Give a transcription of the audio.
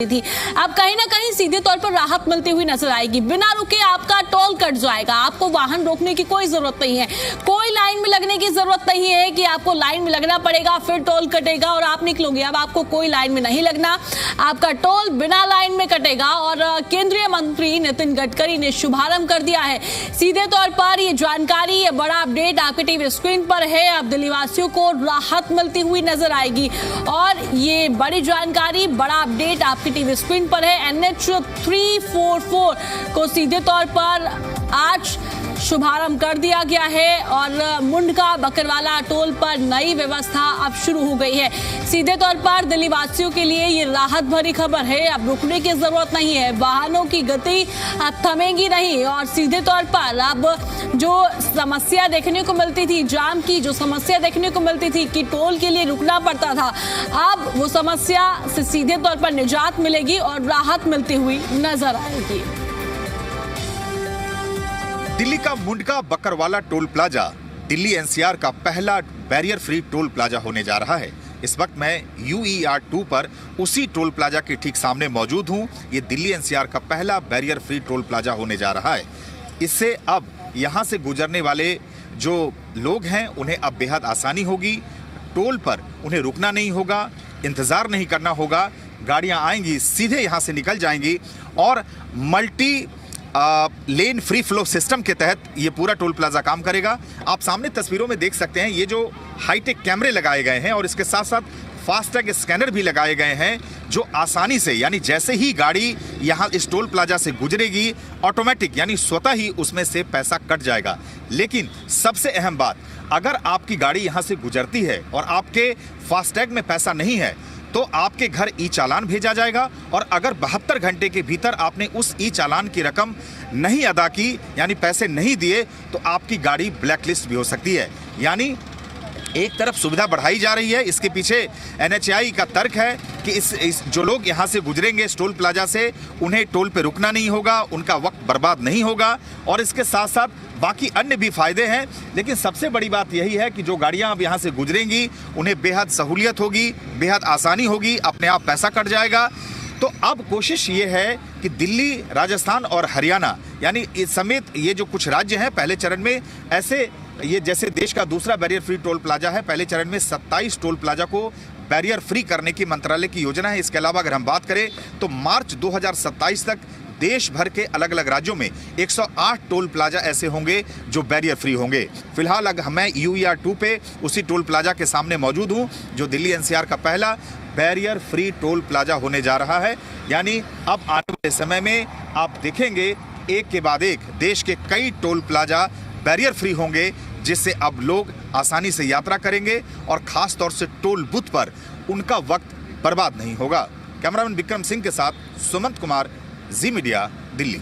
थी। अब कहीं ना कहीं सीधे तौर पर राहत मिलती हुई नजर आएगी। बिना रुके आपका टोल कट जाएगा, आपको वाहन रोकने की कोई जरूरत नहीं है, कोई लाइन में लगने की जरूरत नहीं है कि आपको लाइन में लगना पड़ेगा फिर टोल कटेगा और आप निकलोगे। अब आपको कोई लाइन में नहीं लगना, आपका टोल बिना लाइन में कटेगा। और केंद्रीय मंत्री नितिन गडकरी ने शुभारंभ कर दिया है। सीधे तौर पर ये जानकारी, ये बड़ा अपडेट आपके टीवी स्क्रीन पर है। अब दिल्ली वासियों को राहत मिलती हुई नजर आएगी और ये बड़ी जानकारी, बड़ा अपडेट आपके टीवी स्क्रीन पर है। NH 344 को सीधे तौर पर आज शुभारंभ कर दिया गया है और मुंडका बकरवाला टोल पर नई व्यवस्था अब शुरू हो गई है। सीधे तौर पर दिल्ली वासियों के लिए ये राहत भरी खबर है। अब रुकने की जरूरत नहीं है, वाहनों की गति अब थमेगी नहीं और सीधे तौर पर अब जो समस्या देखने को मिलती थी, जाम की जो समस्या देखने को मिलती थी कि टोल के लिए रुकना पड़ता था, अब वो समस्या से सीधे तौर पर निजात मिलेगी और राहत मिलती हुई नजर आएगी। दिल्ली का Mundka Bakarwala toll plaza Delhi NCR का पहला बैरियर फ्री टोल प्लाजा होने जा रहा है। इस वक्त मैं UER 2 पर उसी टोल प्लाजा के ठीक सामने मौजूद हूं। ये दिल्ली NCR का पहला बैरियर फ्री टोल प्लाजा होने जा रहा है। इससे अब यहां से गुजरने वाले जो लोग हैं उन्हें अब बेहद आसानी होगी। टोल पर उन्हें रुकना नहीं होगा, इंतजार नहीं करना होगा, गाड़ियां आएंगी सीधे यहां से निकल जाएंगी और multi lane free flow system के तहत ये पूरा टोल प्लाजा काम करेगा। आप सामने तस्वीरों में देख सकते हैं ये जो हाईटेक कैमरे लगाए गए हैं और इसके साथ साथ फास्टैग स्कैनर भी लगाए गए हैं जो आसानी से, यानी जैसे ही गाड़ी यहाँ इस टोल प्लाजा से गुजरेगी ऑटोमेटिक यानी स्वतः ही उसमें से पैसा कट जाएगा। लेकिन सबसे अहम बात, अगर आपकी गाड़ी यहाँ से गुजरती है और आपके फास्टैग में पैसा नहीं है तो आपके घर ई चालान भेजा जाएगा और अगर 72 घंटे के भीतर आपने उस ई चालान की रकम नहीं अदा की यानी पैसे नहीं दिए तो आपकी गाड़ी ब्लैकलिस्ट भी हो सकती है। यानी एक तरफ सुविधा बढ़ाई जा रही है, इसके पीछे NHAI का तर्क है कि इस जो लोग यहाँ से गुजरेंगे इस टोल प्लाजा से उन्हें टोल पे रुकना नहीं होगा, उनका वक्त बर्बाद नहीं होगा और इसके साथ साथ बाकी अन्य भी फायदे हैं। लेकिन सबसे बड़ी बात यही है कि जो गाड़ियां अब यहाँ से गुजरेंगी उन्हें बेहद सहूलियत होगी, बेहद आसानी होगी, अपने आप पैसा कट जाएगा। तो अब कोशिश ये है कि दिल्ली, राजस्थान और हरियाणा यानी इस समेत ये जो कुछ राज्य हैं पहले चरण में ऐसे, ये जैसे देश का दूसरा बैरियर फ्री टोल प्लाजा है, पहले चरण में 27 टोल प्लाजा को बैरियर फ्री करने की मंत्रालय की योजना है। इसके अलावा अगर हम बात करें तो मार्च 2027 तक देश भर के अलग अलग राज्यों में 108 टोल प्लाजा ऐसे होंगे जो बैरियर फ्री होंगे। फिलहाल अगर मैं UER 2 पे उसी टोल प्लाजा के सामने मौजूद हूं जो दिल्ली NCR का पहला बैरियर फ्री टोल प्लाजा होने जा रहा है। यानी अब आने वाले समय में आप देखेंगे एक के बाद एक देश के कई टोल प्लाजा बैरियर फ्री होंगे जिससे अब लोग आसानी से यात्रा करेंगे और खास तौर से टोल बूथ पर उनका वक्त बर्बाद नहीं होगा। कैमरामैन विक्रम सिंह के साथ सुमंत कुमार, जी मीडिया, दिल्ली।